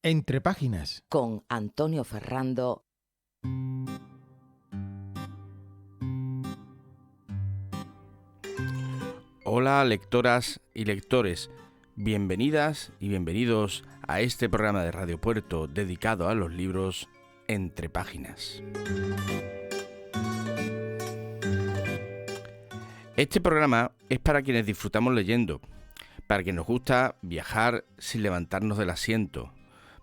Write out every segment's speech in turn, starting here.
Entre páginas. Con Antonio Ferrando. Hola lectoras y lectores, bienvenidas y bienvenidos a este programa de Radio Puerto dedicado a los libros Entre páginas. Este programa es para quienes disfrutamos leyendo, para quienes nos gusta viajar sin levantarnos del asiento,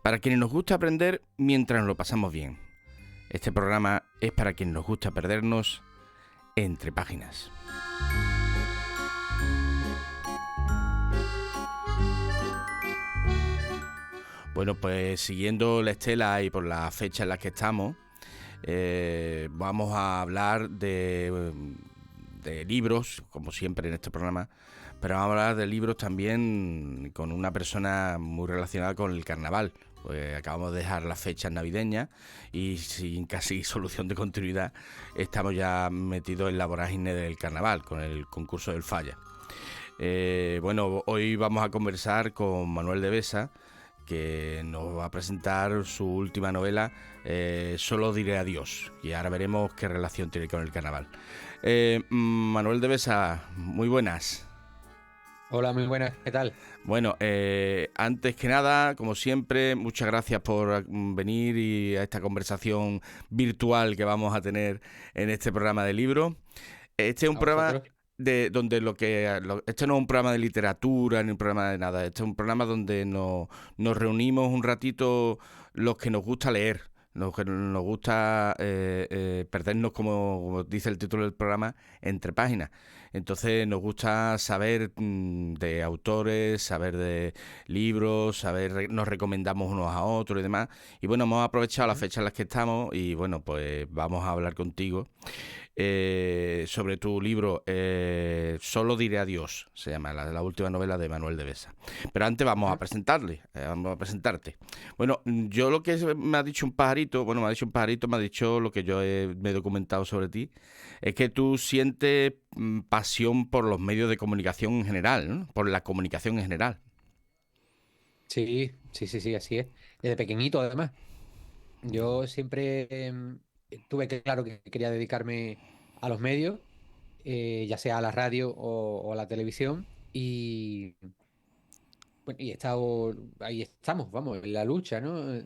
para quienes nos gusta aprender mientras nos lo pasamos bien. Este programa es para quienes nos gusta perdernos entre páginas. Bueno, pues siguiendo la estela y por la fecha en la que estamos, vamos a hablar de libros, como siempre en este programa, pero vamos a hablar de libros también con una persona muy relacionada con el carnaval. Pues acabamos de dejar las fechas navideñas y sin casi solución de continuidad estamos ya metidos en la vorágine del carnaval con el concurso del Falla. Bueno, hoy vamos a conversar con Manuel de Besa, que nos va a presentar su última novela, Solo diré adiós, y ahora veremos qué relación tiene con el carnaval. Manuel de Besa, muy buenas. Hola, muy buenas, ¿qué tal? Bueno, antes que nada, como siempre, muchas gracias por venir y a esta conversación virtual que vamos a tener en este programa de libros. Este es un programa donde este no es un programa de literatura ni un programa de nada. Este es un programa donde nos reunimos un ratito los que nos gusta leer, los que nos gusta perdernos, como dice el título del programa, entre páginas. Entonces nos gusta saber de autores, saber de libros, nos recomendamos unos a otros y demás. Y bueno, hemos aprovechado las fechas en las que estamos y bueno, pues vamos a hablar contigo sobre tu libro, Solo diré adiós, se llama, la última novela de Manuel de Besa. Pero antes vamos a presentarte. Bueno, yo lo que me ha dicho un pajarito, me ha dicho lo que yo me he documentado sobre ti, es que tú sientes pasión por los medios de comunicación en general, ¿no? Por la comunicación en general. Sí, así es. Desde pequeñito, además. Yo siempre tuve claro que quería dedicarme a los medios, ya sea a la radio o a la televisión, y, bueno, y he estado, ahí estamos, vamos, en la lucha, ¿no?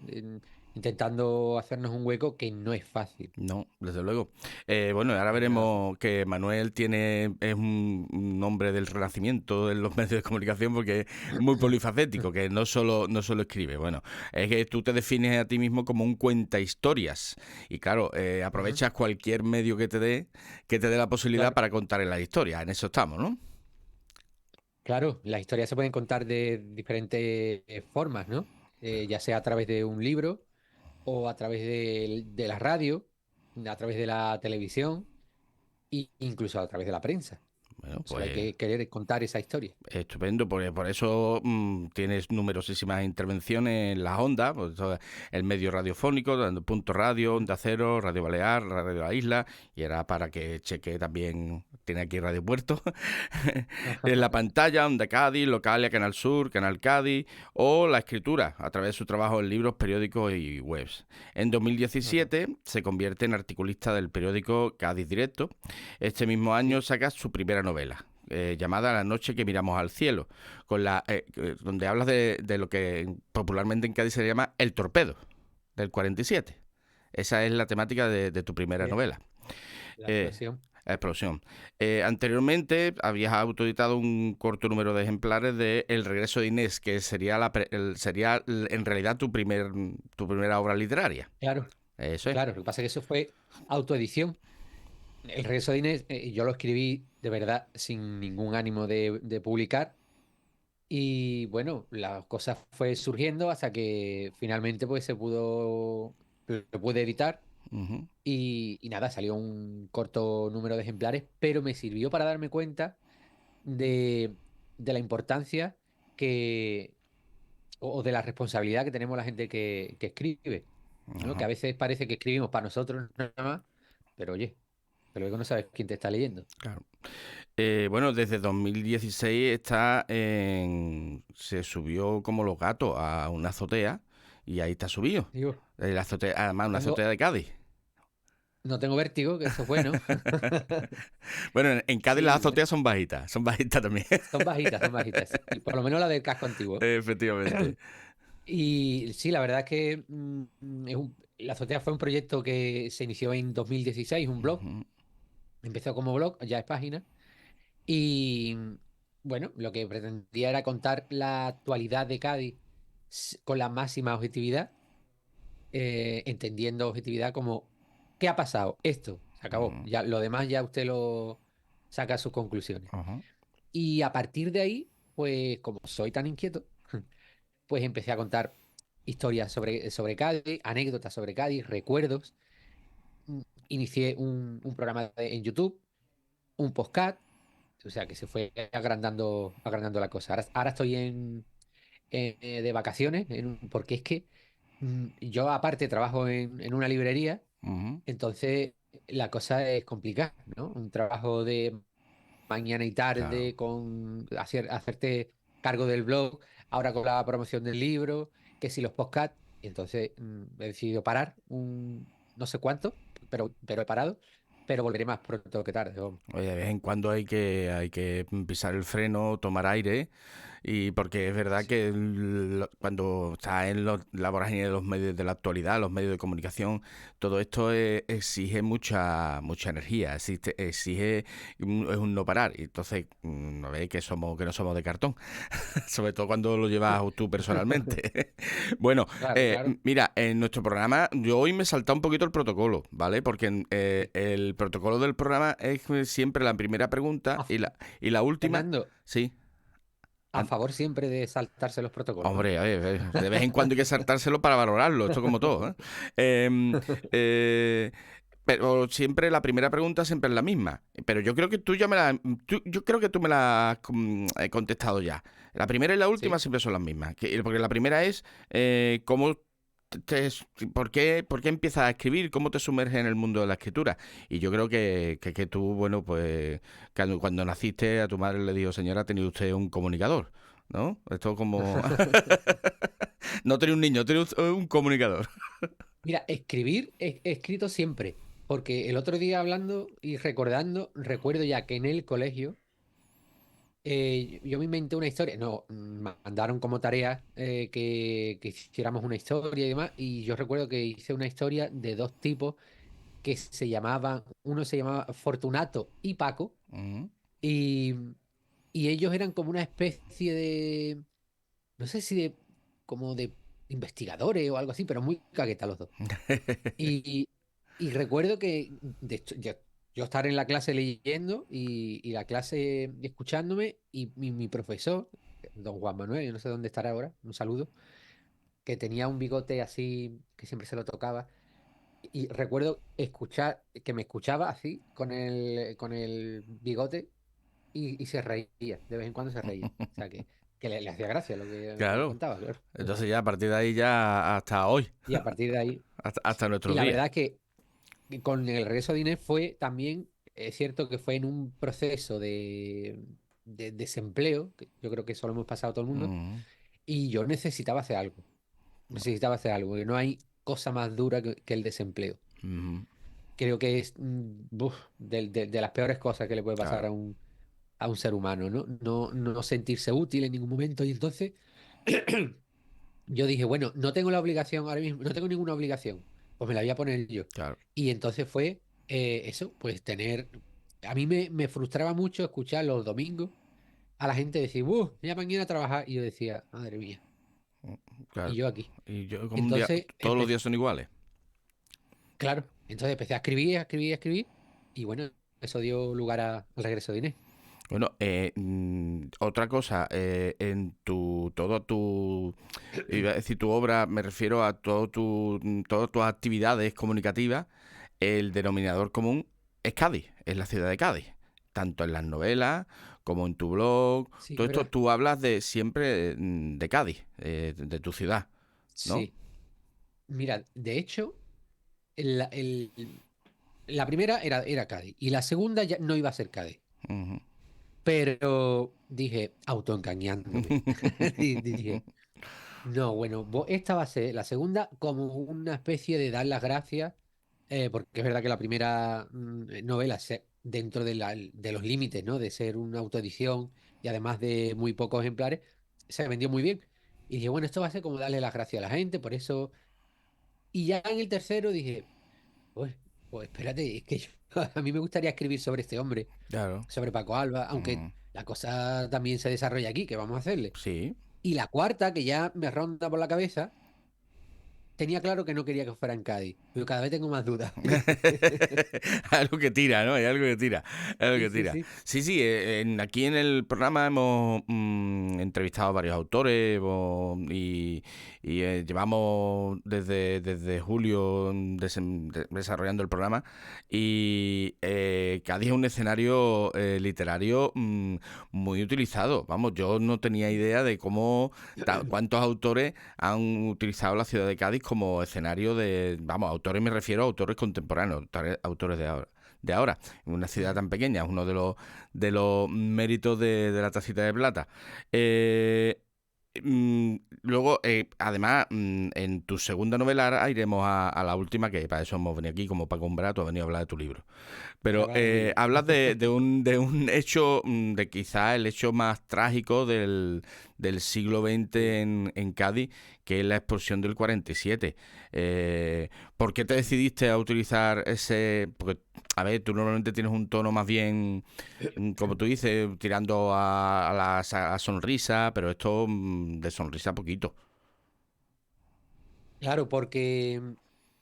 Intentando hacernos un hueco que no es fácil. No, desde luego. Bueno, ahora No es nada veremos fácil. que Manuel es un hombre del renacimiento en los medios de comunicación porque es muy polifacético, que no solo escribe. Bueno, es que tú te defines a ti mismo como un cuenta historias y claro, Ajá. aprovechas cualquier medio que te dé la posibilidad Claro, para contar en la historia. En eso estamos, ¿no? claro, las historias se pueden contar de diferentes formas, ¿no? Ya sea a través de un libro o a través de la radio, a través de la televisión e incluso a través de la prensa. Bueno, Solo hay pues que querer contar esa historia. estupendo, por eso tienes numerosísimas intervenciones en las ondas, pues, todo el medio radiofónico, dando Punto Radio, Ujú. Onda Cero, Radio Balear, Radio La Isla, y era para que cheque también, tiene aquí Radio Puerto, en la pantalla, Onda Cádiz, Localia, Canal Sur, Canal Cádiz, o la escritura, a través de su trabajo en libros, periódicos y webs. En Ajá. 2017 se convierte en articulista del periódico Cádiz Directo. Este mismo año Sí. saca su primera novela, llamada La noche que miramos al cielo, donde hablas de lo que popularmente en Cádiz se llama El torpedo, del 47. Esa es la temática de tu primera Sí, novela. la Eh, explosión. la explosión. Anteriormente habías autoeditado un corto número de ejemplares de El regreso de Inés, que sería en realidad tu primera obra literaria. Claro, Eso es. claro. Lo que pasa es que eso fue autoedición. El regreso de Inés, yo lo escribí de verdad sin ningún ánimo de publicar. Y bueno, la cosa fue surgiendo hasta que finalmente pues lo pude editar. Ujú. Y nada, salió un corto número de ejemplares, pero me sirvió para darme cuenta de, de la importancia que, o de la responsabilidad que tenemos la gente que escribe, ¿no? Que Ajá. a veces parece que escribimos para nosotros nada más, pero oye, que luego no sabes quién te está leyendo. Claro. Bueno, desde 2016 se subió como los gatos a una azotea y ahí está subido. Digo, La azotea, además, una tengo, azotea de Cádiz. no tengo vértigo, que eso es bueno. Bueno, en Cádiz las Sí, bueno, azoteas son bajitas también. son bajitas, sí. Por lo menos la del casco antiguo. Efectivamente. Y sí, la verdad es que la azotea fue un proyecto que se inició en 2016, un blog. Ujú, Empezó como blog, ya es página. Y bueno, lo que pretendía era contar la actualidad de Cádiz con la máxima objetividad, entendiendo objetividad como ¿qué ha pasado? Esto, se acabó. ujú, Ya, lo demás ya usted lo saca sus conclusiones. ujú, Y a partir de ahí, pues como soy tan inquieto, pues empecé a contar historias sobre Cádiz, anécdotas sobre Cádiz, recuerdos. Inicié un programa en YouTube, un podcast, o sea que se fue agrandando la cosa. Ahora estoy de vacaciones, porque es que yo aparte trabajo en una librería, ujú. entonces la cosa es complicada, ¿no? Un trabajo de mañana y Claro. tarde con hacerte cargo del blog, ahora con la promoción del libro, que si los podcasts, entonces he decidido parar no sé cuánto, pero he parado, pero volveré más pronto que tarde. Vamos. Oye, de vez en cuando hay que pisar el freno, tomar aire, y porque es verdad Sí, que cuando está en la vorágine de los medios de la actualidad, los medios de comunicación, todo esto exige mucha energía, exige es un no parar. Y entonces, no veis que no somos de cartón, sobre todo cuando lo llevas tú personalmente. Bueno, claro, claro. mira, en nuestro programa, yo hoy me he saltado un poquito el protocolo, ¿vale? Porque Sí. el protocolo del programa es siempre la primera pregunta A y f- la última, Fernando, sí. a favor siempre de saltarse los protocolos, ¿eh? Hombre, a ver, de vez en cuando hay que saltárselo para valorarlo, esto como todo, ¿eh? Em, eh, pero siempre la primera pregunta siempre es la misma. Pero yo creo que yo creo que tú me la has contestado ya. La primera y la última Sí. siempre son las mismas. Porque la primera es cómo por qué empiezas a escribir, cómo te sumerges en el mundo de la escritura. Y yo creo que tú, bueno, pues cuando naciste a tu madre le dijo, señora, ha tenido usted un comunicador. ¿No? Esto como... No tenía un niño, tenía un comunicador. Mira, escribir he escrito siempre, porque el otro día hablando y recordando, recuerdo ya que en el colegio yo me inventé una historia, no, me mandaron como tarea que hiciéramos una historia y demás, y yo recuerdo que hice una historia de dos tipos que se llamaban, uno se llamaba Fortunato y Paco, Ujú. y, y ellos eran como una especie de, no sé si de, como de investigadores o algo así, pero muy cagueta los dos. Y, y recuerdo que yo estar en la clase leyendo y la clase escuchándome y mi profesor, don Juan Manuel, yo no sé dónde estará ahora, un saludo, que tenía un bigote así que siempre se lo tocaba. Y recuerdo escuchar, que me escuchaba así con el bigote y se reía, de vez en cuando se reía. O sea que le hacía gracia lo que Claro. contaba, claro. Entonces ya a partir de ahí ya hasta hoy, Y a partir de ahí, hasta y nuestros la días. verdad es que con el regreso de Inés fue también, es cierto que fue en un proceso de desempleo, que yo creo que eso lo hemos pasado todo el mundo, Ujú, y yo necesitaba hacer algo, porque no hay cosa más dura que el desempleo. ujú. Creo que es de las peores cosas que le puede pasar Claro. a un ser humano, ¿no? No sentirse útil en ningún momento. Y entonces yo dije, bueno, no tengo la obligación ahora mismo, no tengo ninguna obligación, pues me la voy a poner yo. Claro. Y entonces fue eso, pues tener... A mí me frustraba mucho escuchar los domingos a la gente decir, ya mañana a trabajar. Y yo decía, madre mía, y Claro. yo aquí. Y yo como un día, Entonces, todos los días son iguales. claro, entonces empecé a escribir, a escribir, a escribir. Y bueno, eso dio lugar al regreso de Inés. Bueno, otra cosa, iba a decir tu obra, me refiero a todas tus actividades comunicativas, el denominador común es Cádiz, es la ciudad de Cádiz, tanto en las novelas como en tu blog, Sí, es todo esto verdad. tú hablas de siempre de Cádiz, de tu ciudad, ¿no? Sí. Mira, de hecho, la, el- la primera era Cádiz y la segunda ya no iba a ser Cádiz. Ujú. Pero dije, autoengañándome. Y dije, No, bueno, esta va a ser la segunda como una especie de dar las gracias, porque es verdad que la primera novela, dentro de los límites, ¿no? De ser una autoedición y además de muy pocos ejemplares, se vendió muy bien. Y dije, bueno, esto va a ser como darle las gracias a la gente, por eso. Y ya en el tercero dije, pues, pues espérate, es que a mí me gustaría escribir sobre este hombre, Claro. sobre Paco Alba, aunque Mm, la cosa también se desarrolla aquí, ¿qué vamos a hacerle? sí. Y la cuarta, que ya me ronda por la cabeza, tenía claro que no quería que fuera en Cádiz, pero cada vez tengo más dudas. Algo que tira, ¿no? Hay algo que tira, algo Sí, que sí, tira. sí. Sí, sí, aquí en el programa hemos entrevistado a varios autores y llevamos desde julio desarrollando el programa y Cádiz es un escenario literario muy utilizado. Vamos, yo no tenía idea de cuántos autores han utilizado la ciudad de Cádiz como escenario vamos, autores me refiero a autores contemporáneos, autores de ahora, en una ciudad Ujú. tan pequeña, es uno de los méritos de la tacita de plata. Eh, Luego, además, en tu segunda novela ahora iremos a la última, que para eso hemos venido aquí, como Paco Umbra, tú has venido a hablar de tu libro. Para Pero hablar de mi libro. hablas de un hecho, de quizá el hecho más trágico del siglo XX Sí. en Cádiz, que es la explosión del 47. ¿Por qué te decidiste a utilizar ese? Porque, a ver, tú normalmente tienes un tono más bien, como tú dices, tirando a sonrisa, pero esto de sonrisa poquito. Claro, porque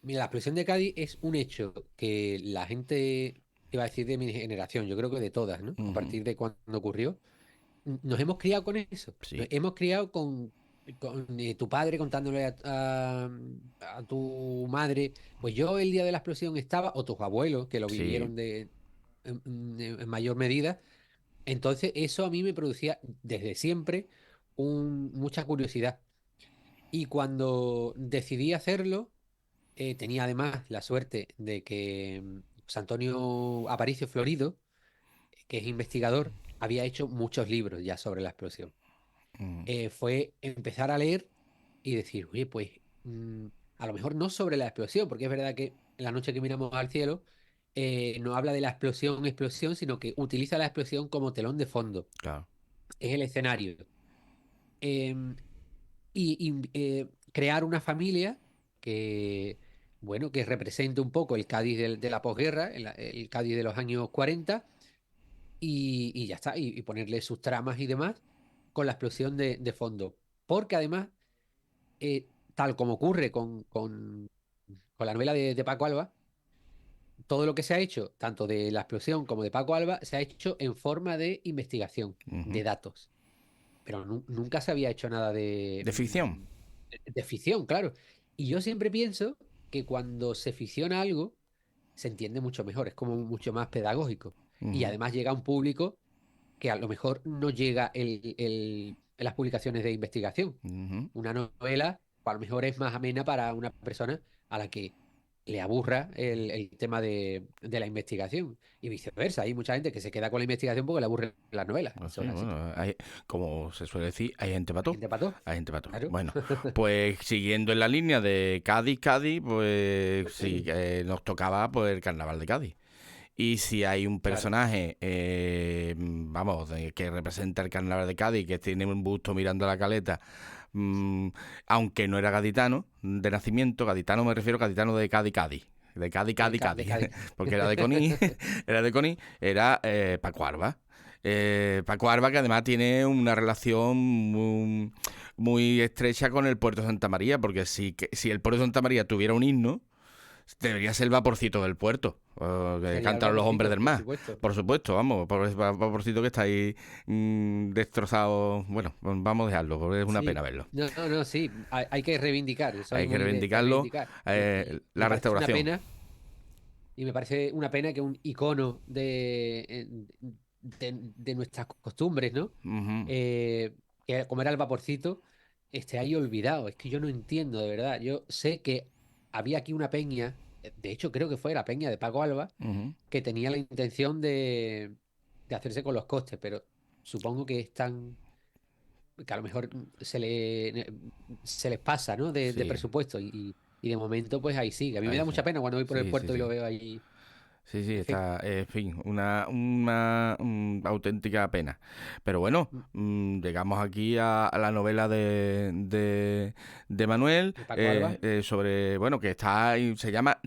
mira, la explosión de Cádiz es un hecho que la gente, iba a decir de mi generación, yo creo que de todas, ¿no? A Ujú, partir de cuando ocurrió, nos hemos criado con eso. Nos sí, hemos criado con tu padre contándole a tu madre, pues yo el día de la explosión estaba, o tus abuelos que lo sí. vivieron en mayor medida. Entonces, eso a mí me producía desde siempre mucha curiosidad. Y cuando decidí hacerlo, tenía además la suerte de que José Antonio Aparicio Florido, que es investigador, había hecho muchos libros ya sobre la explosión. Mm, Fue empezar a leer y decir, oye, pues a lo mejor no sobre la explosión, porque es verdad que en la noche que miramos al cielo no habla de la explosión, sino que utiliza la explosión como telón de fondo. claro. Es el escenario. Em, crear una familia que, bueno, que represente un poco el Cádiz de la posguerra, el Cádiz de los años 40, y ya está, y ponerle sus tramas y demás con la explosión de fondo. Porque además, tal como ocurre con la novela de Paco Alba, todo lo que se ha hecho, tanto de la explosión como de Paco Alba, se ha hecho en forma de investigación, Ujú. de datos. Pero nunca se había hecho nada ¿De ficción? de ficción, claro. Y yo siempre pienso que cuando se ficciona algo, se entiende mucho mejor, es como mucho más pedagógico. Y Ujú, además llega a un público que a lo mejor no llega en las publicaciones de investigación. ujú. Una novela, a lo mejor es más amena para una persona a la que le aburra el tema de la investigación. Y viceversa, hay mucha gente que se queda con la investigación porque le aburren las novelas. Eso Así, es así. bueno, como se suele decir, hay gente para Hay todo. gente para todo. Hay gente para todo. Claro. Bueno, pues siguiendo en la línea de Cádiz, Cádiz, pues sí, nos tocaba pues el carnaval de Cádiz. Y si hay un Claro. personaje, vamos, que representa el carnaval de Cádiz, que tiene un busto mirando a la caleta, mm, aunque no era gaditano de nacimiento, gaditano me refiero, gaditano de Cádiz, Cádiz. De Cádiz, Cádiz, De Cádiz. Cádiz. Porque era de Conil, era Paco Arba. Paco Arba, que además tiene una relación muy estrecha con el puerto de Santa María, porque si el puerto de Santa María tuviera un himno, debería ser el vaporcito del puerto, que Sería el cantan los hombres vaporcito, del por mar. supuesto. Por supuesto, vamos, por ese vaporcito que está ahí destrozado. Bueno, vamos a dejarlo, porque es una pena Sí. verlo. No, no, no, sí. Hay que reivindicar. Soy Hay que muy de reivindicarlo. reivindicar. Y La me parece una restauración. pena. Y me parece una pena que un icono de nuestras costumbres, ¿no? Ujú, Que como era el vaporcito, esté ahí olvidado. Es que yo no entiendo, de verdad. Yo sé que había aquí una peña, de hecho creo que fue la peña de Paco Alba, ujú. que tenía la intención de hacerse con los costes, pero supongo que es tan que a lo mejor se les pasa, ¿no? De Sí, presupuesto y de momento pues ahí sigue. A mí me ahí da sí. mucha pena cuando voy por el Sí, sí, puerto y lo sí. veo ahí. Sí, sí, En fin. está, en fin, una auténtica pena. Pero bueno, Mm. llegamos aquí a la novela de Manuel, De Paco Alba. sobre, bueno, que está ahí, se llama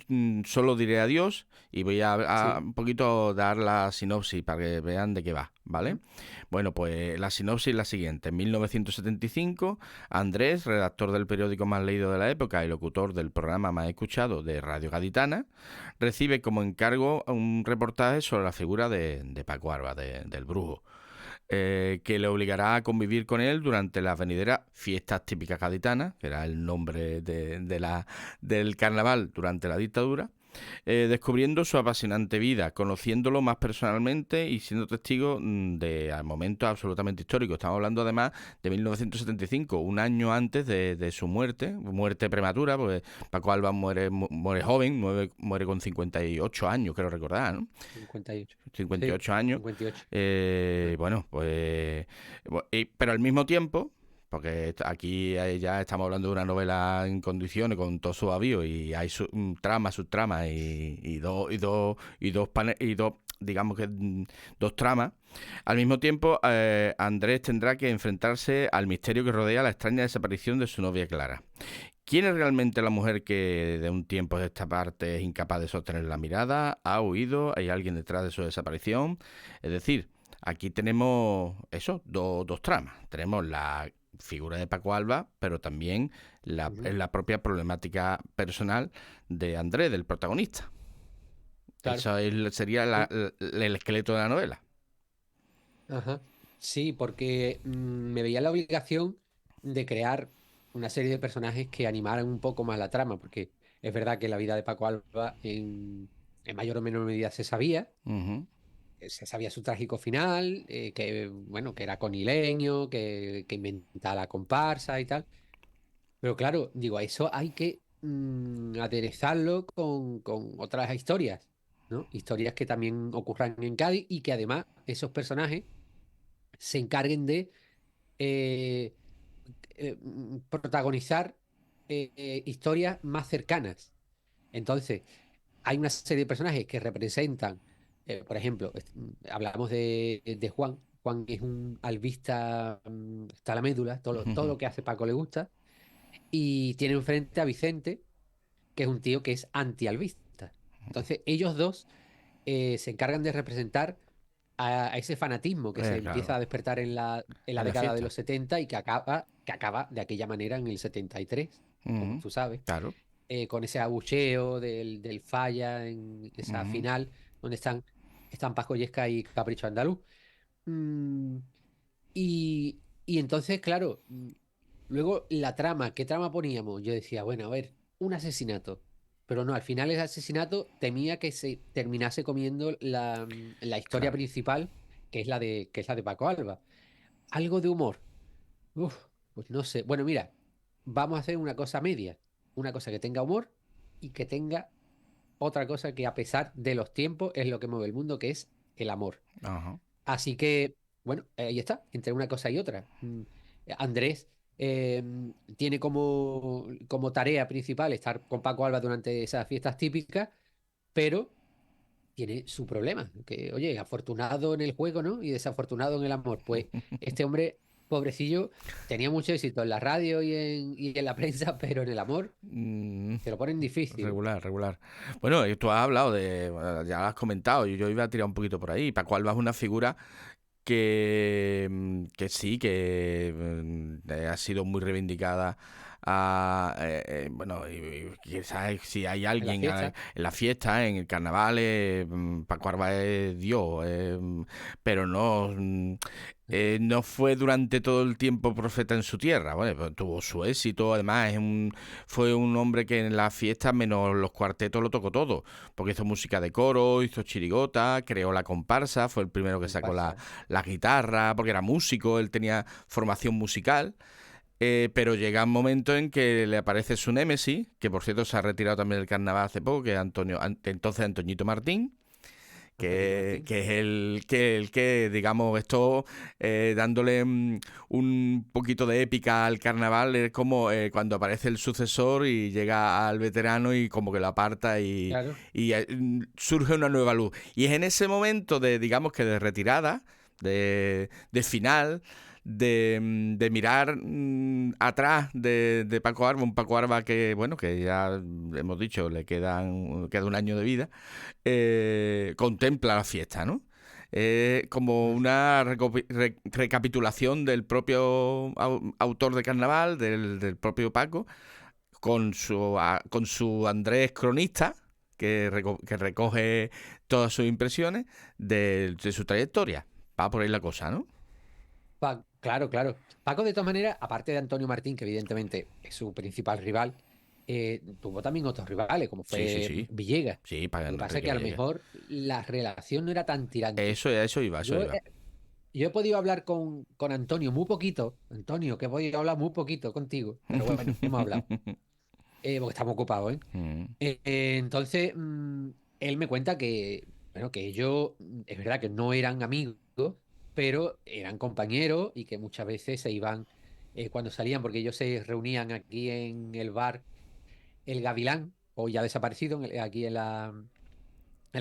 Solo diré adiós, y voy a Sí. un poquito dar la sinopsis para que vean de qué va, ¿vale? Ujú. Bueno, pues la sinopsis es la siguiente. En 1975, Andrés, redactor del periódico más leído de la época y locutor del programa más escuchado de Radio Gaditana, recibe como encargo un reportaje sobre la figura de Paco Arba, del brujo, que le obligará a convivir con él durante las venideras fiestas típicas gaditanas, que era el nombre del carnaval durante la dictadura, descubriendo su apasionante vida, conociéndolo más personalmente y siendo testigo de momentos absolutamente históricos. Estamos hablando además de 1975, un año antes de su muerte prematura, porque Paco Alba muere joven, muere con 58 años, creo recordar, ¿no? 58. cincuenta y Sí, ocho años. 58. Bueno, pues... pero al mismo tiempo, porque aquí ya estamos hablando de una novela en condiciones con todo su avío y hay trama, subtrama y dos, digamos que dos tramas. Al mismo tiempo, Andrés tendrá que enfrentarse al misterio que rodea la extraña desaparición de su novia Clara. ¿Quién es realmente la mujer que de un tiempo de esta parte es incapaz de sostener la mirada? ¿Ha huido? ¿Hay alguien detrás de su desaparición? Es decir, aquí tenemos eso, dos tramas. Tenemos la figura de Paco Alba, pero también Ujú. la propia problemática personal de Andrés, del protagonista. Claro. Eso sería Sí. el esqueleto de la novela. Ajá. Sí, porque me veía la obligación de crear una serie de personajes que animaran un poco más la trama, porque es verdad que la vida de Paco Alba en mayor o menor medida Ujú. se sabía su trágico final, que bueno, que era conileño, que inventaba la comparsa y tal. Pero claro, digo, a eso hay que aderezarlo con otras historias, ¿no? Historias que también ocurran en Cádiz y que además esos personajes se encarguen de eh, protagonizar historias más cercanas. Entonces, hay una serie de personajes que representan, por ejemplo, hablamos de Juan. Juan es un albista, está la médula, todo lo que hace Paco le gusta, y tiene enfrente a Vicente, que es un tío que es anti-albista. Entonces, ellos dos se encargan de representar a ese fanatismo que se empieza Claro, a despertar en la en la década de fiesta. los 70 y que acaba de aquella manera en el 73, como Ujú. tú sabes, Claro. con ese abucheo del Falla en esa Ujú. final, donde están Paco Yesca y Capricho Andaluz. Mm, y entonces, claro, luego la trama, ¿qué trama poníamos? Yo decía, bueno, a ver, un asesinato. Pero no, al final el asesinato temía que se terminase comiendo la historia Claro. principal, que es la de Paco Alba. Algo de humor. Uf, pues no sé. Bueno, mira, vamos a hacer una cosa media. Una cosa que tenga humor y que tenga otra cosa que a pesar de los tiempos es lo que mueve el mundo, que es el amor. Ajá. Así que, bueno, ahí está, entre una cosa y otra. Andrés eh, tiene como tarea principal estar con Paco Alba durante esas fiestas típicas, pero tiene su problema, que, oye, afortunado en el juego, ¿no? Y desafortunado en el amor. Pues este hombre, pobrecillo, tenía mucho éxito en la radio y en la prensa, pero en el amor Mm, se lo ponen difícil. regular, regular. Bueno, y tú has hablado bueno, ya lo has comentado, y yo iba a tirar un poquito por ahí. Paco Alba es una figura que sí, que ha sido muy reivindicada. Bueno, y quizás si hay En la alguien fiesta. en la fiesta, en el carnaval, Paco Alba es Dios, pero no. No fue durante todo el tiempo profeta en su tierra. Bueno, pues tuvo su éxito. Además, fue un hombre que en las fiestas, menos los cuartetos, lo tocó todo. Porque hizo música de coro, hizo chirigota, creó la comparsa, fue el primero que sacó la, Comparsa. la guitarra, porque era músico, él tenía formación musical. Pero llega un momento en que le aparece su némesis, que por cierto se ha retirado también del carnaval hace poco, que es entonces Antoñito Martín, que es el que, digamos, esto, dándole un poquito de épica al carnaval, es como cuando aparece el sucesor y llega al veterano y como que lo aparta Claro. y surge una nueva luz. Y es en ese momento de, digamos que de retirada, de final, de mirar atrás de Paco Arba, un Paco Arba que, bueno, que ya hemos dicho, queda un año de vida, contempla la fiesta, ¿no? Como una recapitulación del propio autor de carnaval, del propio Paco, con su Andrés cronista, que recoge todas sus impresiones de su trayectoria. Va por ahí la cosa, ¿no? Claro, claro. Paco, de todas maneras, aparte de Antonio Martín, que evidentemente es su principal rival, tuvo también otros rivales, como Sí, sí, fue sí. Villegas. Sí, para Lo que pasa es Enrique que a lo Villegas. mejor la relación no era tan tirante. Eso iba, eso Yo, iba. yo he podido hablar con Antonio muy poquito, Antonio, que he podido hablar muy poquito contigo, pero bueno, hemos hablado, porque estamos ocupados, ¿eh? Mm. Entonces, él me cuenta que, bueno, que ellos, es verdad que no eran amigos, pero eran compañeros y que muchas veces se iban, cuando salían, porque ellos se reunían aquí en el bar El Gavilán, o ya desaparecido, aquí en la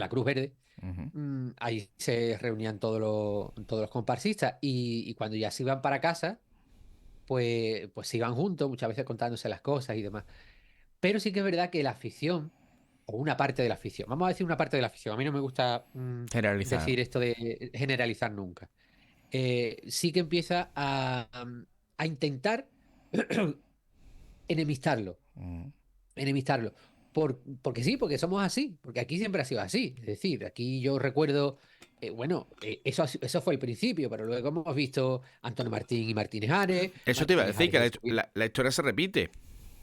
Cruz Verde. Ujú. Ahí se reunían todos los comparsistas y cuando ya se iban para casa, pues se iban juntos, muchas veces contándose las cosas y demás. Pero sí que es verdad que la afición, o una parte de la afición, vamos a decir una parte de la afición, a mí no me gusta Generalizar. decir esto de generalizar nunca. Sí que empieza a intentar enemistarlo, Mm. enemistarlo. Porque sí, porque somos así, porque aquí siempre ha sido así. Es decir, aquí yo recuerdo, bueno, eso fue el principio, pero luego hemos visto Antonio Martín y Martínez Ares, Eso te iba a Martínez decir, Ares que de subir. la historia se repite.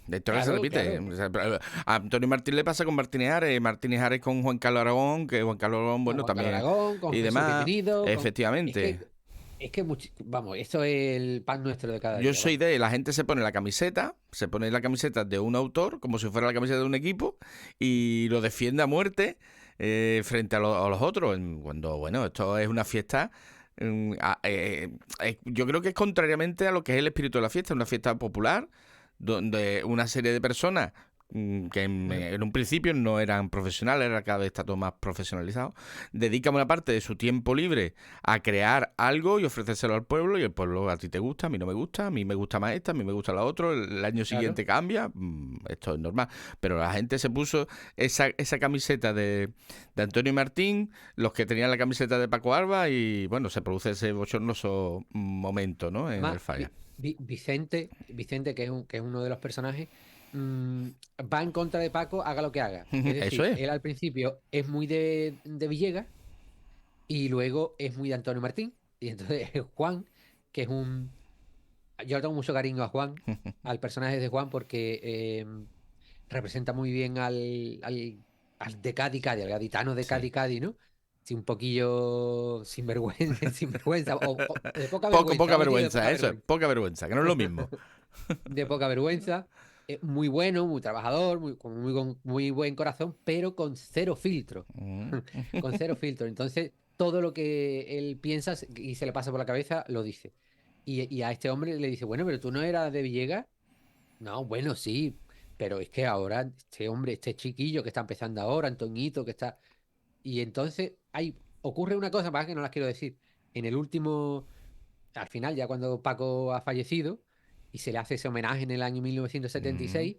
La historia se Claro, repite. claro. O sea, a Antonio Martín le pasa con Martínez Ares con Juan Carlos Aragón, que Juan Carlos Aragón, Con bueno, Juan Carlos también, Aragón, con y Jesús demás, Bienvenido, Es efectivamente. que, vamos, esto es el pan nuestro de cada Yo día, soy vamos. la gente se pone la camiseta de un autor, como si fuera la camiseta de un equipo, y lo defiende a muerte frente a los otros. Cuando, bueno, esto es una fiesta. Yo creo que es contrariamente a lo que es el espíritu de la fiesta, una fiesta popular, donde una serie de personas que Ujú. en un principio no eran profesionales, ahora cada vez está todo más profesionalizado, dedican una parte de su tiempo libre a crear algo y ofrecérselo al pueblo, y el pueblo a ti te gusta, a mí no me gusta, a mí me gusta más esta, a mí me gusta la otra, el año Claro. siguiente cambia, esto es normal, pero la gente se puso esa camiseta de Antonio Martín, los que tenían la camiseta de Paco Alba, y bueno, se produce ese bochornoso momento, ¿no? En el Además, falla. Vicente, que es uno de los personajes, mm, va en contra de Paco, haga lo que haga. Es Eso decir, es. él al principio es muy de Villegas y luego es muy de Antonio Martín. Y entonces Juan, que es un... Yo le tengo mucho cariño a Juan, al personaje de Juan, porque representa muy bien al de Cádiz, Cádiz, al gaditano de Sí. Cádiz, Cádiz, ¿no? Sí, un poquillo sinvergüenza, sinvergüenza, o de poca vergüenza, Poca vamos a decir de vergüenza, poca eso es, vergüenza. poca vergüenza, que no es lo mismo. De poca vergüenza, muy bueno, muy trabajador, con muy buen corazón, pero con cero filtro, Mm. con cero filtro. Entonces, todo lo que él piensa y se le pasa por la cabeza, lo dice. Y a este hombre le dice, bueno, pero tú no eras de Villegas. No, bueno, sí, pero es que ahora este hombre, este chiquillo que está empezando ahora, Antoñito, que está... Y entonces ocurre una cosa, más que no las quiero decir. En el último, al final, ya cuando Paco ha fallecido y se le hace ese homenaje en el año Mm. 1976,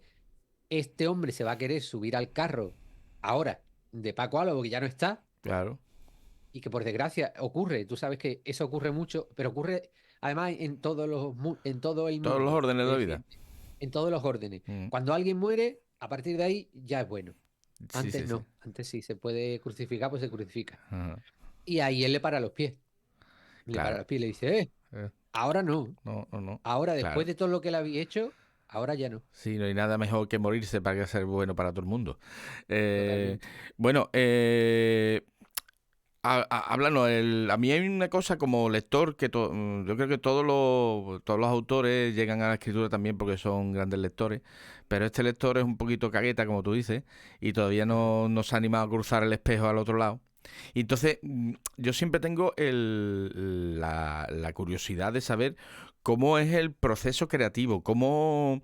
este hombre se va a querer subir al carro ahora de Paco Alba, que ya no está, Claro. y que por desgracia ocurre. Tú sabes que eso ocurre mucho, pero ocurre además en todo el Todos los mundo. órdenes de Es la vida. decir, en todos los órdenes. Mm. Cuando alguien muere, a partir de ahí ya es bueno. Sí, Antes sí, sí. no. Antes sí se puede crucificar, pues se crucifica. Ajá. Y ahí él le para los pies. Le para Claro. los pies y le dice, Eh, ahora no. no, no, no. Ahora, después Claro. de todo lo que le había hecho, ahora ya no. Sí, no hay nada mejor que morirse para que ser bueno para todo el mundo. Eh, Totalmente. bueno, háblanos, a mí hay una cosa como lector que yo creo que todos los autores llegan a la escritura también porque son grandes lectores, pero este lector es un poquito cagueta, como tú dices, y todavía Ujú. no se ha animado a cruzar el espejo al otro lado. Y entonces, yo siempre tengo la curiosidad de saber cómo es el proceso creativo, cómo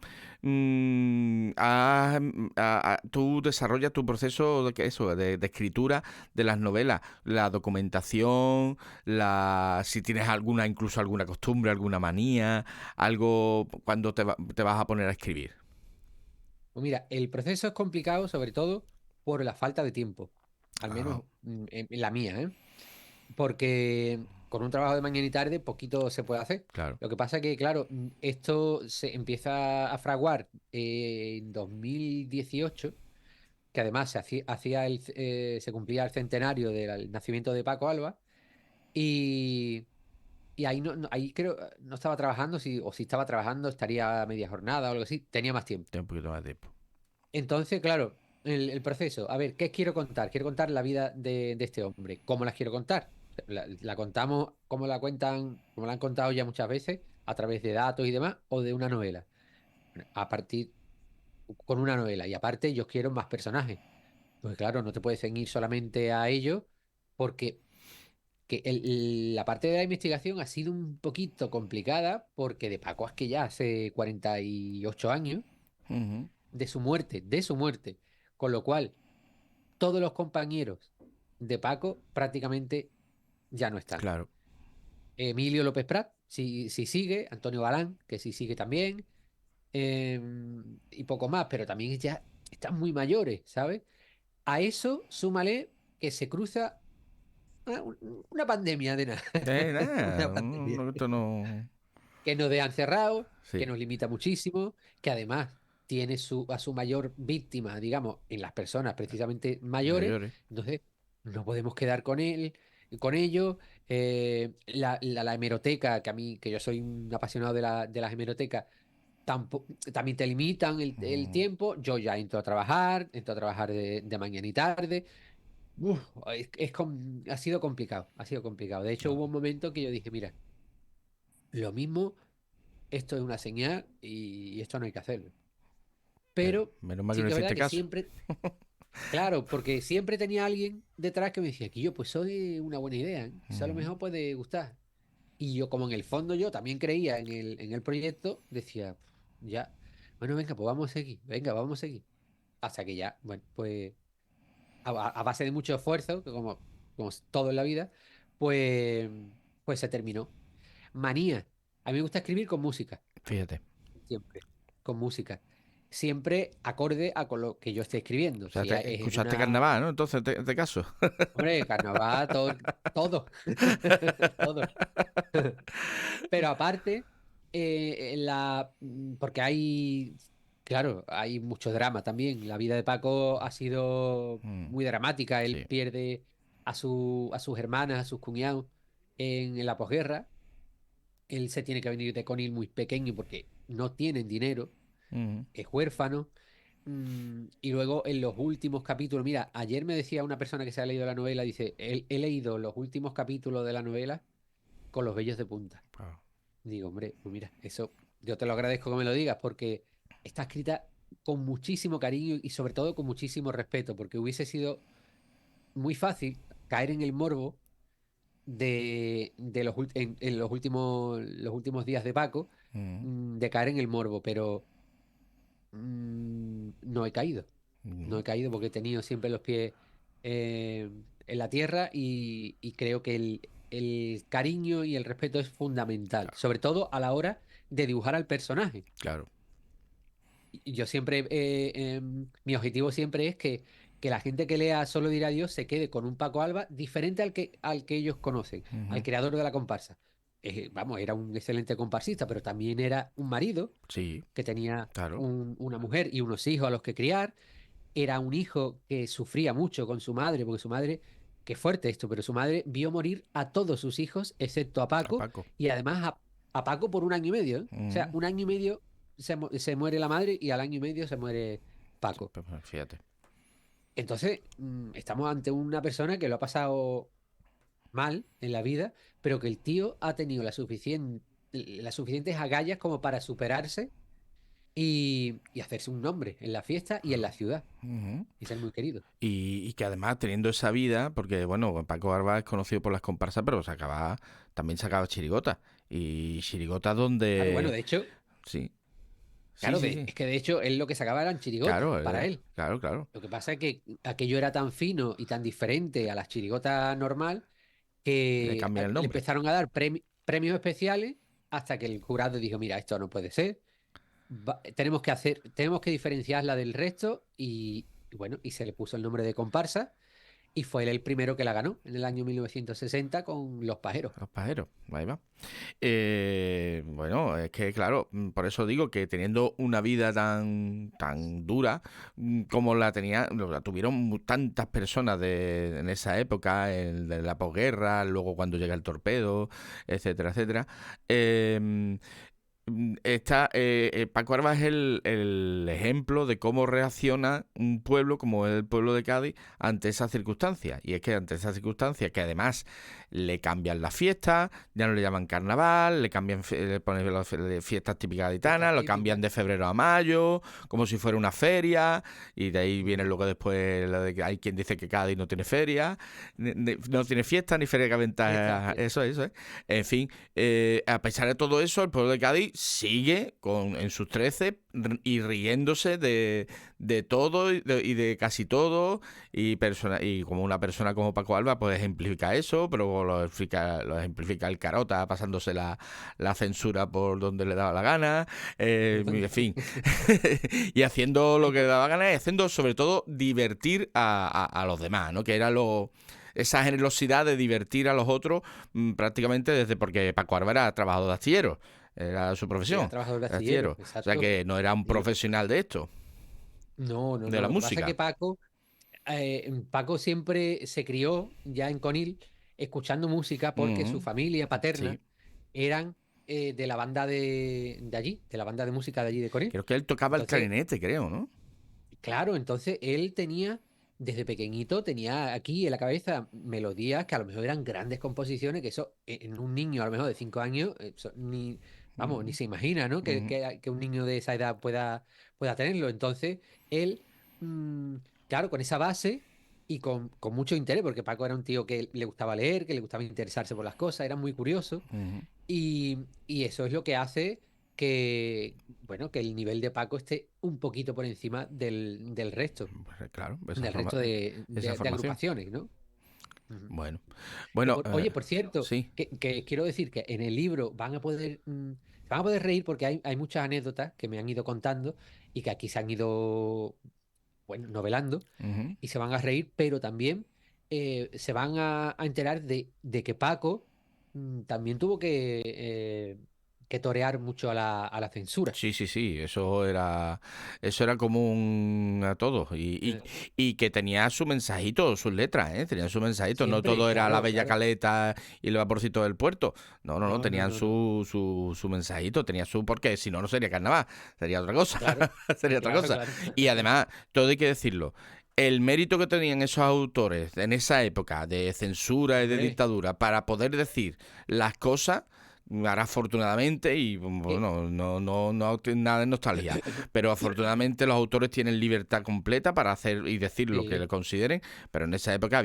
tú desarrollas tu proceso de escritura de las novelas, la documentación, si tienes incluso alguna costumbre, alguna manía, algo cuando te vas a poner a escribir. Pues mira, el proceso es complicado sobre todo por la falta de tiempo, al Ah, menos en la mía, ¿eh? Porque con un trabajo de mañana y tarde poquito se puede hacer. claro. Lo que pasa que, claro, esto se empieza a fraguar en 2018, que además se cumplía el centenario del nacimiento de Paco Alba, y, y ahí, ahí creo, no estaba trabajando, o si estaba trabajando estaría a media jornada o algo así, tenía más tiempo. Tengo un poquito más de tiempo. Entonces, claro, el proceso. A ver, ¿qué quiero contar? Quiero contar la vida de este hombre. ¿Cómo las quiero contar? La contamos como la cuentan, como la han contado ya muchas veces, a través de datos y demás, o de una novela. Bueno, a partir con una novela. Y aparte, yo quiero más personajes. Pues claro, no te puedes ceñir solamente a ello, porque la parte de la investigación ha sido un poquito complicada, porque de Paco es que ya hace 48 años Ujú. de su muerte. Con lo cual, todos los compañeros de Paco prácticamente ya no están. Claro. Emilio López Prat, si sigue, Antonio Galán, que si sigue también, y poco más, pero también ya están muy mayores, ¿sabes? A eso súmale que se cruza una pandemia de nada, Nada, una pandemia esto no. que nos dejan cerrados, que Sí, nos limita muchísimo, que además tiene a su mayor víctima, digamos, en las personas precisamente mayores, mayores. entonces no podemos quedar con ello. La hemeroteca, que yo soy un apasionado de las hemerotecas, también te limitan el Mm, tiempo. Yo ya entro a trabajar de mañana y tarde. Uf, ha sido complicado, ha sido complicado. De hecho, no, hubo un momento que yo dije, mira, lo mismo esto es una señal y esto no hay que hacerlo. pero Pero menos mal que sí no que es verdad hiciste que caso. siempre, claro, porque siempre tenía alguien detrás que me decía que yo, pues soy una buena idea, ¿eh? Eso a lo Ujú. mejor puede gustar. Y yo, como en el fondo yo también creía en el proyecto, decía, ya, bueno, venga, pues vamos a seguir, venga, vamos a seguir. Hasta que ya, bueno, pues a base de mucho esfuerzo, que como es todo en la vida, pues, pues se terminó. Manía. A mí me gusta escribir con música. Fíjate. Siempre, con música. Siempre acorde a con lo que yo esté escribiendo. O sea, Si es en escuchaste una... carnaval, ¿no? Entonces, en este caso. Hombre, carnaval, todo, todo, todo. Pero aparte, porque claro, hay mucho drama también. La vida de Paco ha sido Mm, muy dramática. Él sí. pierde a sus hermanas, a sus cuñados en la posguerra. Él se tiene que venir de Conil muy pequeño porque no tienen dinero, Ujú. es huérfano. Y luego en los últimos capítulos, mira, ayer me decía una persona que se ha leído la novela, dice, he leído los últimos capítulos de la novela con los vellos de punta. Wow. Digo, hombre, pues mira, eso yo te lo agradezco que me lo digas porque está escrita con muchísimo cariño y sobre todo con muchísimo respeto, porque hubiese sido muy fácil caer en el morbo en los últimos días de Paco, Mm, de caer en el morbo, pero no he caído. No mm, he caído porque he tenido siempre los pies en la tierra y creo que el cariño y el respeto es fundamental, claro, sobre todo a la hora de dibujar al personaje. claro. Y yo siempre, mi objetivo siempre es que la gente que lea Solo dirá Dios se quede con un Paco Alba diferente al que ellos conocen, al Ujú. creador de la comparsa. Vamos, era un excelente comparsista, pero también era un marido Sí, que tenía claro. una mujer y unos hijos a los que criar. Era un hijo que sufría mucho con su madre, porque su madre, qué fuerte esto, pero su madre vio morir a todos sus hijos, excepto a A Paco, Paco. y además a Paco por un año y medio, ¿eh? O sea, Mm, un año y medio se muere la madre y al año y medio se muere Paco. pues, fíjate. Entonces, estamos ante una persona que lo ha pasado mal en la vida, pero que el tío ha tenido las suficientes agallas como para superarse y hacerse un nombre en la fiesta y en la ciudad Ujú. y ser muy querido. Y que además teniendo esa vida, porque bueno, Paco Barba es conocido por las comparsas, pero también sacaba chirigota. Y chirigota Claro, bueno, donde... de hecho, Sí, sí, claro, sí, sí. es que de hecho él lo que sacaba eran chirigotas Claro, para él. claro, claro. Lo que pasa es que aquello era tan fino y tan diferente a las chirigotas normal Le que cambian el le nombre. empezaron a dar premios especiales hasta que el jurado dijo, mira, esto no puede ser. Tenemos que diferenciarla del resto y bueno, y se le puso el nombre de comparsa y fue él el primero que la ganó en el año 1960 con Los Pajeros. Los pajeros, ahí va. Bueno, es que claro, por eso digo que teniendo una vida tan dura como la tuvieron tantas personas en esa época, de la posguerra, luego cuando llega el torpedo, etcétera, etcétera. eh, Paco Arba es el ejemplo de cómo reacciona un pueblo como el pueblo de Cádiz ante esas circunstancias. Y es que ante esas circunstancias, que además le cambian la fiesta, ya no le llaman carnaval, le ponen las fiestas típicas Fiesta gaditanas, lo cambian típica. de febrero a mayo, como si fuera una feria, y de ahí viene luego después lo de que hay quien dice que Cádiz no tiene feria, no tiene fiesta ni feria que Fiesta, aventaja, fiesta. eso. En fin, a pesar de todo eso, el pueblo de Cádiz sigue en sus 13 y riéndose de todo y de casi todo. Y como una persona como Paco Alba, pues ejemplifica eso, pero lo ejemplifica el Carota pasándose la censura por donde le daba la gana. En fin, y haciendo lo que le daba la gana y haciendo sobre todo divertir a los demás, ¿no? Que era esa generosidad de divertir a los otros prácticamente desde porque Paco Arba era trabajador de astillero, era su Sí, era profesión, trabajador de era astillero, astillero. O sea exacto. que no era un Y profesional de esto, no, no, de no. la Lo que pasa es que música. Paco siempre se crió ya en Conil escuchando música porque su Ujú, familia paterna sí. eran de la banda de allí, de la banda de música de allí de Conil. Creo que él tocaba el Entonces, clarinete, creo, ¿no? claro, entonces él tenía, desde pequeñito, tenía aquí en la cabeza melodías que a lo mejor eran grandes composiciones, que eso en un niño a lo mejor de 5 años, eso ni, vamos, ni Ujú, se imagina, ¿no? ujú. Que un niño de esa edad pueda tenerlo. Entonces, él, claro, con esa base y con mucho interés, porque Paco era un tío que le gustaba leer, que le gustaba interesarse por las cosas, era muy curioso. Ujú. Y eso es lo que hace que, bueno, que el nivel de Paco esté un poquito por encima del resto, Pues, claro, del resto esa de formación. agrupaciones, ¿no? Ujú. Bueno, bueno, Oye, por cierto, sí. que quiero decir que en el libro se van a poder reír porque hay muchas anécdotas que me han ido contando y que aquí se han ido, bueno, novelando Ujú. y se van a reír, pero también se van a enterar de que Paco también tuvo que torear mucho a a la censura. Sí, sí, sí, eso era común a todos Eh, y que tenía su mensajito, sus letras, ¿eh? Tenían su mensajito, no Siempre, todo era la claro, bella claro. caleta y el vaporcito del puerto, no, No, no, tenían no, no. su mensajito, porque si no, no sería carnaval, sería otra cosa, Claro, sería otra claro, cosa. claro. Y además, todo hay que decirlo, el mérito que tenían esos autores en esa época de censura y de Hombre, dictadura para poder decir las cosas. Ahora afortunadamente, y eh, bueno, no tiene nada de nostalgia, pero afortunadamente los autores tienen libertad completa para hacer y decir lo que le sí. consideren, pero en esa época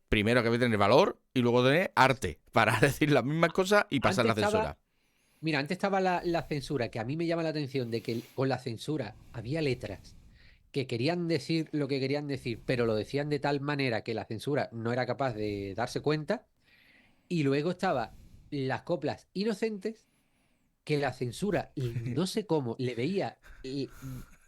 primero que había que tener valor y luego tener arte para decir las mismas cosas y pasar Antes la estaba, censura. mira, antes estaba la censura, que a mí me llama la atención de que con la censura había letras que querían decir lo que querían decir, pero lo decían de tal manera que la censura no era capaz de darse cuenta. Y luego estaba las coplas inocentes, que la censura, no sé cómo, le veía,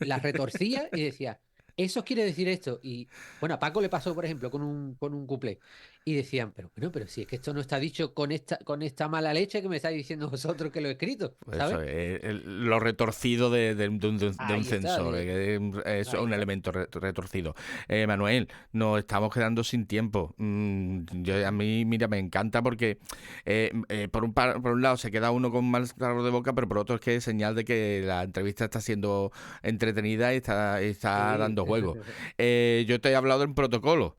las retorcía y decía, eso quiere decir esto. Y bueno, a Paco le pasó, por ejemplo, con un cuplé. Y decían, pero bueno, pero si es que esto no está dicho con esta mala leche que me estáis diciendo vosotros que lo he escrito, ¿sabes? Eso es lo retorcido de un Ahí está, censor, es ahí un está. elemento retorcido. Manuel, nos estamos quedando sin tiempo. A mí, mira, me encanta porque por un lado se queda uno con mal sabor de boca, pero por otro es que es señal de que la entrevista está siendo entretenida y está Sí. dando juego. Yo te he hablado en protocolo.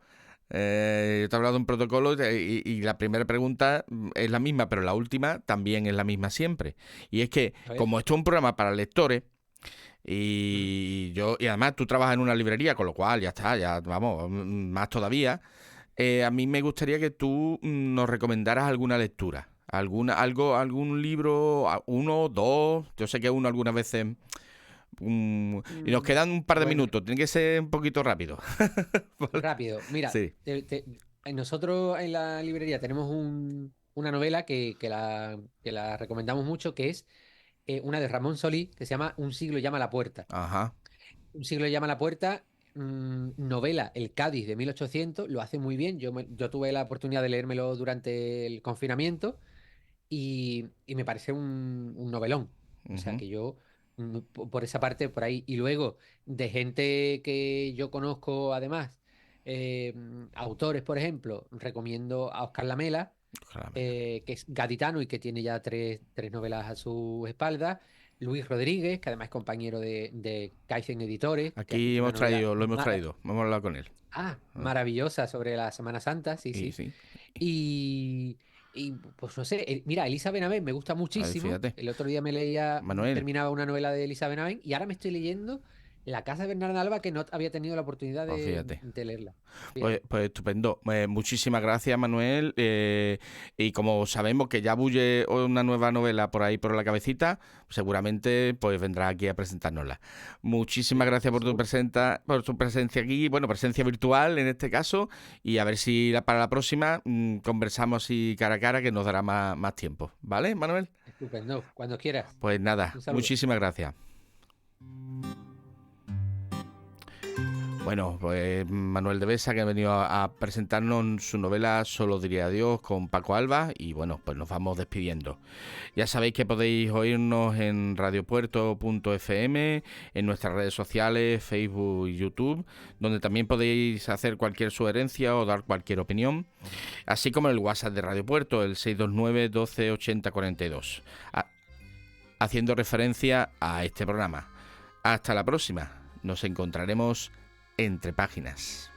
Yo te he hablado de un protocolo y la primera pregunta es la misma, pero la última también es la misma siempre. Y es que, A ver, como esto es un programa para lectores, Y además tú trabajas en una librería, con lo cual ya está, ya vamos, más todavía. A mí me gustaría que tú nos recomendaras alguna lectura, algún libro, uno, dos. Yo sé que uno algunas veces. Y nos quedan un par de Bueno, minutos, tiene que ser un poquito rápido. ¿Vale? rápido. Mira, Sí. nosotros en la librería tenemos una novela que la recomendamos mucho, que es una de Ramón Solís, que se llama Un siglo llama a la puerta. Ajá. Un siglo llama a la puerta, novela El Cádiz de 1800, lo hace muy bien. Yo tuve la oportunidad de leérmelo durante el confinamiento y me parece un novelón. O sea Ujú. que yo, por esa parte, por ahí. Y luego, de gente que yo conozco, además, autores, por ejemplo, recomiendo a Oscar Lamela, Caramelo. que es gaditano y que tiene ya tres novelas a su espalda. Luis Rodríguez, que además es compañero de Kaizen Editores, que ha Aquí escrito una novela lo hemos traído, hemos hablado con él. Ah, maravillosa sobre la Semana Santa, sí, y sí. sí, Y, pues no sé, mira, Elisa Benavent me gusta ahí muchísimo. fíjate. El otro día Manuel, terminaba una novela de Elisa Benavent y ahora me estoy leyendo La Casa de Bernarda Alba, que no había tenido la oportunidad pues fíjate. de leerla. Fíjate. Pues estupendo. Muchísimas gracias, Manuel. Y como sabemos que ya bulle una nueva novela por ahí por la cabecita, seguramente pues vendrá aquí a presentárnosla. Muchísimas Sí, gracias por seguro. por tu presencia aquí, bueno, presencia virtual en este caso, y a ver si para la próxima conversamos así cara a cara que nos dará más tiempo. ¿Vale, Manuel? Estupendo. Cuando quieras. Pues nada, Un saludo. muchísimas gracias. Bueno, pues Manuel de Besa, que ha venido a presentarnos su novela Solo diría adiós con Paco Alba, y bueno, pues nos vamos despidiendo. Ya sabéis que podéis oírnos en radiopuerto.fm, en nuestras redes sociales, Facebook y YouTube, donde también podéis hacer cualquier sugerencia o dar cualquier opinión, así como en el WhatsApp de Radio Puerto, el 629 12 80 42, haciendo referencia a este programa. Hasta la próxima, nos encontraremos entre páginas.